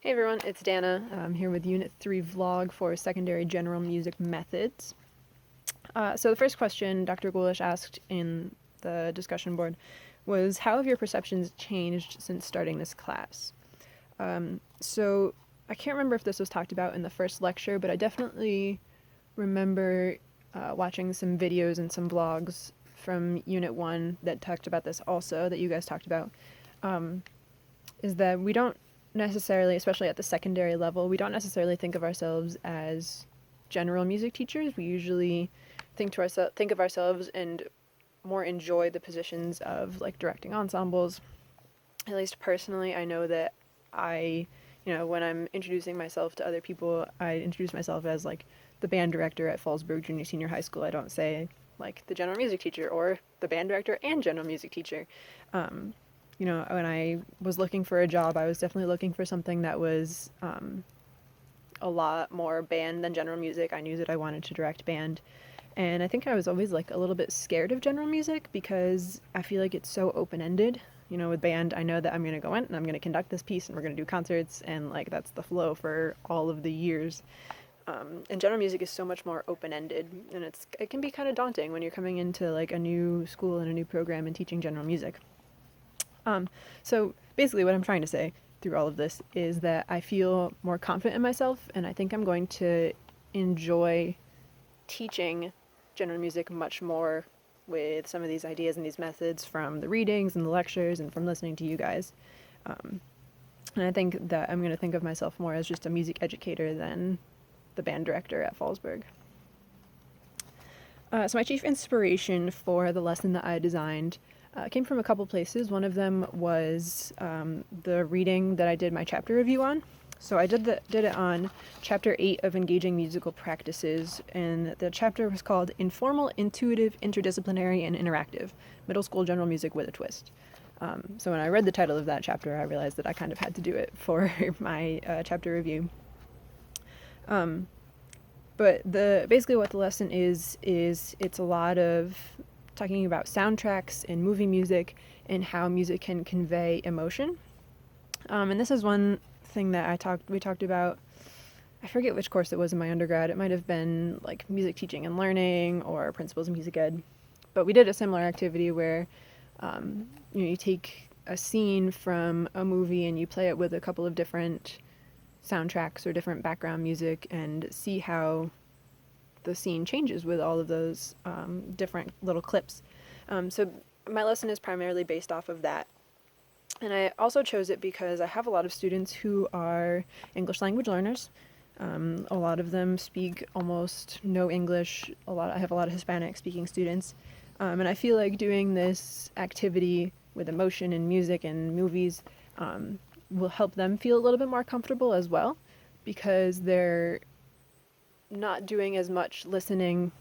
Hey everyone, it's Dana. I'm here with Unit 3 vlog for secondary general music methods. So the first question Dr. Gulish asked in the discussion board was, how have your perceptions changed since starting this class? So I can't remember if this was talked about in the first lecture, but I definitely remember watching some videos and some vlogs from Unit 1 that talked about this also, that you guys talked about, is that we don't necessarily, especially at the secondary level, we don't necessarily think of ourselves as general music teachers. We usually think of ourselves and more enjoy the positions of like directing ensembles. At least personally, I know that when I'm introducing myself to other people, I introduce myself as like the band director at Fallsburg Junior Senior High School. I don't say like the general music teacher or the band director and general music teacher. When I was looking for a job, I was definitely looking for something that was a lot more band than general music. I knew that I wanted to direct band. And I think I was always like a little bit scared of general music because I feel like it's so open ended. With band, I know that I'm going to go in and I'm going to conduct this piece and we're going to do concerts, and like that's the flow for all of the years. And general music is so much more open ended, and it can be kind of daunting when you're coming into like a new school and a new program and teaching general music. So basically, what I'm trying to say through all of this is that I feel more confident in myself, and I think I'm going to enjoy teaching general music much more with some of these ideas and these methods from the readings and the lectures and from listening to you guys. And I think that I'm going to think of myself more as just a music educator than the band director at Fallsburg. So my chief inspiration for the lesson that I designed came from a couple places. One of them was the reading that I did my chapter review on. So I did it on Chapter 8 of Engaging Musical Practices, and the chapter was called Informal, Intuitive, Interdisciplinary, and Interactive, Middle School General Music with a Twist. So when I read the title of that chapter, I realized that I kind of had to do it for my chapter review. But basically what the lesson is it's a lot of talking about soundtracks and movie music and how music can convey emotion. And this is one thing that we talked about. I forget which course it was in my undergrad. It might have been like music teaching and learning or principles of music ed. But we did a similar activity where you take a scene from a movie and you play it with a couple of different soundtracks or different background music and see how the scene changes with all of those different little clips. So my lesson is primarily based off of that. And I also chose it because I have a lot of students who are English language learners. A lot of them speak almost no English. I have a lot of Hispanic speaking students. And I feel like doing this activity with emotion and music and movies will help them feel a little bit more comfortable as well, because they're not doing as much listening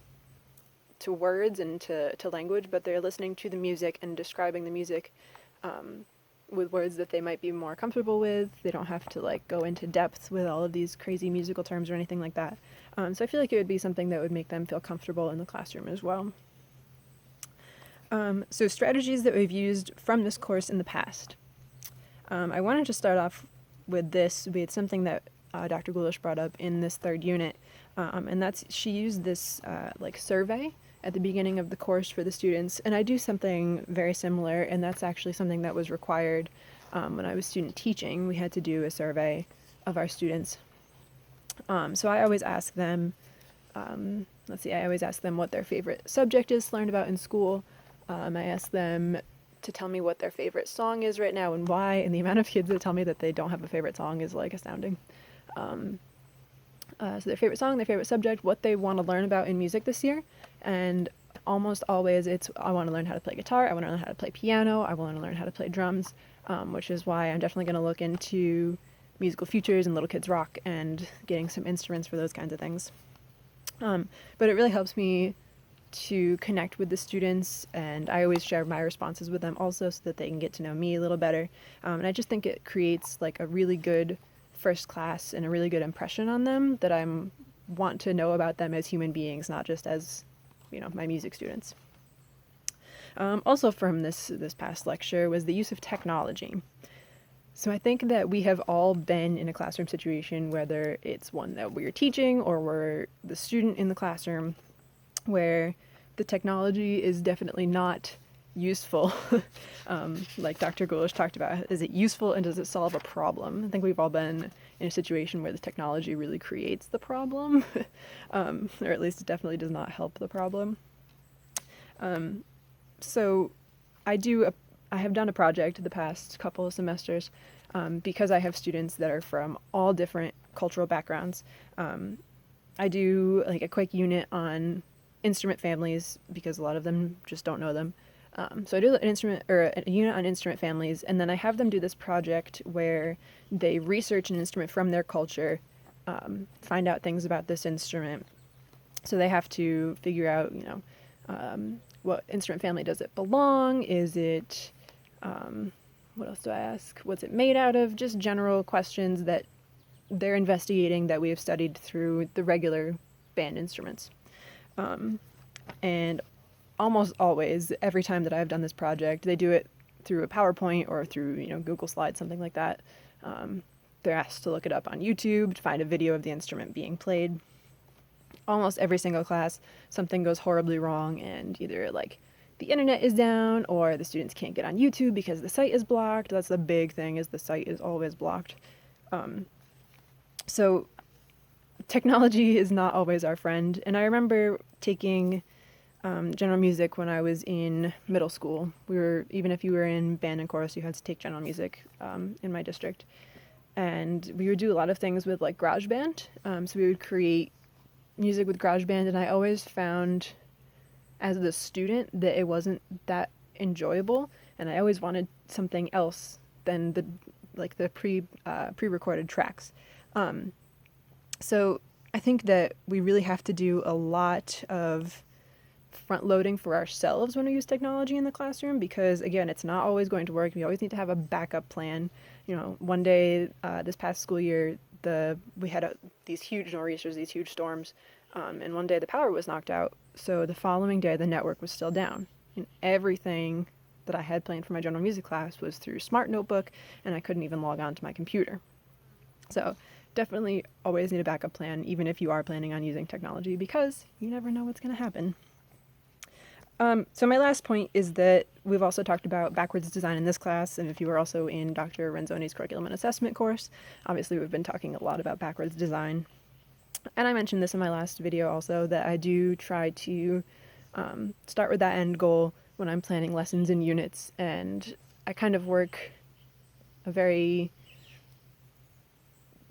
to words and to language, but they're listening to the music and describing the music with words that they might be more comfortable with. They don't have to like go into depth with all of these crazy musical terms or anything like that. So I feel like it would be something that would make them feel comfortable in the classroom as well. So strategies that we've used from this course in the past. I wanted to start off with something that Dr. Gulish brought up in this third unit, and that's she used this survey at the beginning of the course for the students, and I do something very similar, and that's actually something that was required when I was student teaching. We had to do a survey of our students. So I always ask them, what their favorite subject is to learn about in school. I ask them to tell me what their favorite song is right now and why, and the amount of kids that tell me that they don't have a favorite song is like astounding. So their favorite song, their favorite subject, what they want to learn about in music this year, and almost always it's I want to learn how to play guitar, I want to learn how to play piano, I want to learn how to play drums, which is why I'm definitely going to look into musical futures and Little Kids Rock and getting some instruments for those kinds of things. But it really helps me to connect with the students, and I always share my responses with them also so that they can get to know me a little better. And I just think it creates like a really good first class and a really good impression on them that I want to know about them as human beings, not just as, my music students. Also from this past lecture was the use of technology. So I think that we have all been in a classroom situation, whether it's one that we're teaching or we're the student in the classroom, where the technology is definitely not useful. Like Dr. Gulish talked about, is it useful and does it solve a problem? I think we've all been in a situation where the technology really creates the problem, or at least it definitely does not help the problem. So I have done a project the past couple of semesters, because I have students that are from all different cultural backgrounds. I do like a quick unit on instrument families because a lot of them just don't know them. So I do a unit on instrument families, and then I have them do this project where they research an instrument from their culture, find out things about this instrument. So they have to figure out, what instrument family does it belong? Is it, what else do I ask? What's it made out of? Just general questions that they're investigating that we have studied through the regular band instruments. And almost always, every time that I've done this project, they do it through a PowerPoint or through, Google Slides, something like that. They're asked to look it up on YouTube to find a video of the instrument being played. Almost every single class, something goes horribly wrong, and either like the internet is down or the students can't get on YouTube because the site is blocked. That's the big thing, is the site is always blocked. So technology is not always our friend. And I remember taking general music when I was in middle school. Even if you were in band and chorus, you had to take general music in my district. And we would do a lot of things with like GarageBand. So we would create music with GarageBand, and I always found as the student that it wasn't that enjoyable, and I always wanted something else than the pre-recorded tracks. So I think that we really have to do a lot of front loading for ourselves when we use technology in the classroom, because again, it's not always going to work. We always need to have a backup plan. One day this past school year, we had these huge nor'easters, these huge storms, and one day the power was knocked out. So the following day, the network was still down, and everything that I had planned for my general music class was through Smart Notebook, and I couldn't even log on to my computer. So definitely always need a backup plan, even if you are planning on using technology, because you never know what's going to happen. So my last point is that we've also talked about backwards design in this class, and if you were also in Dr. Renzoni's curriculum and assessment course, obviously we've been talking a lot about backwards design. And I mentioned this in my last video also, that I do try to start with that end goal when I'm planning lessons and units, and I kind of work a very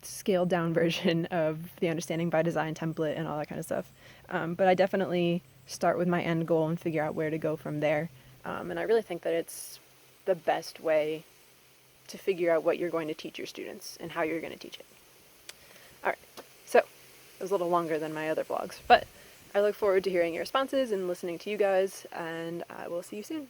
scaled down version of the Understanding by Design template and all that kind of stuff. But I definitely start with my end goal and figure out where to go from there. And I really think that it's the best way to figure out what you're going to teach your students and how you're going to teach it. All right, so it was a little longer than my other vlogs, but I look forward to hearing your responses and listening to you guys, and I will see you soon.